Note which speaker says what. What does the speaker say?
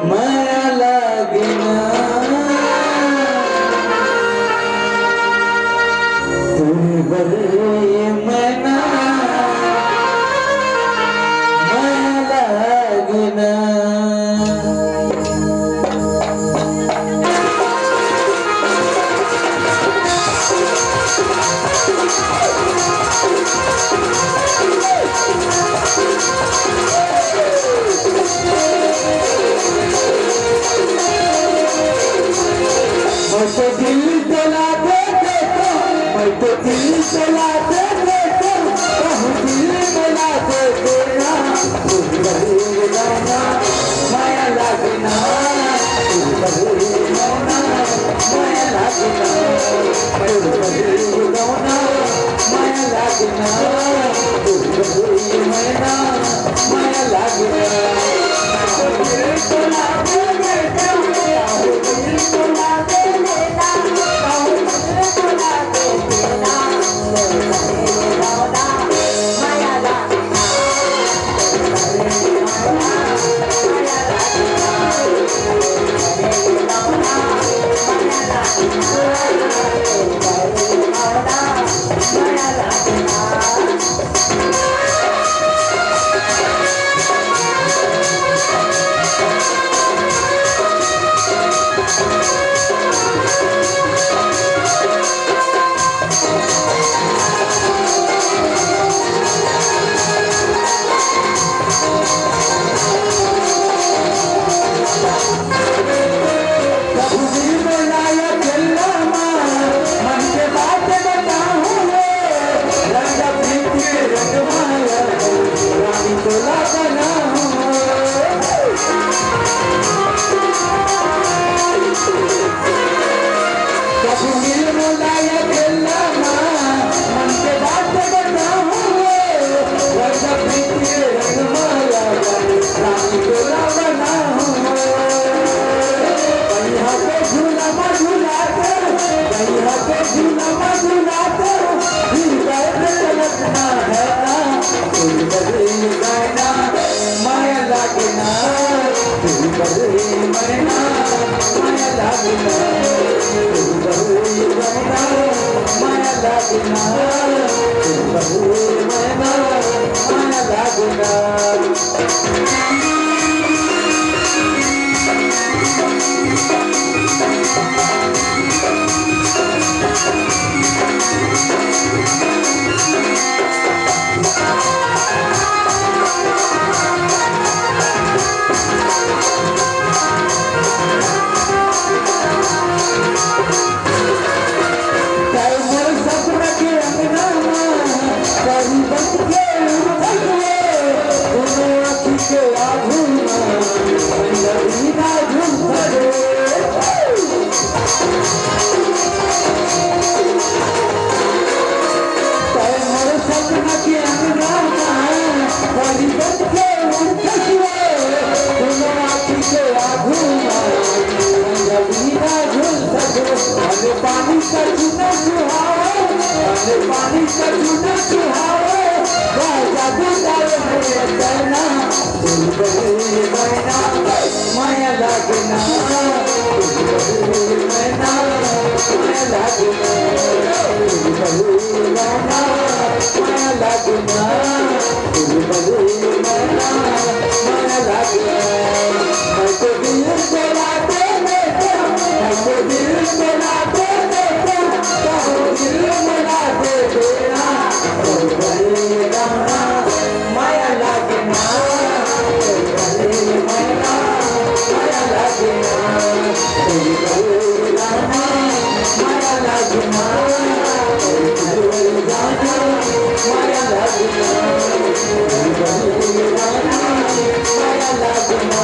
Speaker 1: माया लागिना तुझ बरे मना माया लागिना मैं तो दिल जला दे देता मैं तो दिल जला दे देता कहूँ दिल मिला दे देना तुझ बरे जाना माया लगना तुझ बरे जाना माया लगना तुझ बरे जाना माया लगना तुझ बरे जाना माया लगना दिल जला दे देता दिल जला दे पानी का चूना सुहावे पानी का चूना सुहावे जादू डाले मेरे कहना दिल बदले मैना माया लगना दिल बदले मैना माया लगना दिल बदले मैना माया लगना दिल बदले मैना माया लगना मैं तो दिल जला दे देता मैं तो दिल जला दे देता कहूँ दिल मिला दे देना दिल बदले जाना माया लगना दिल बदले मैना माया लगना दिल बदले जाना माया लगना दिल बदले जाना माया लगना दिल बदले जाना माया लगना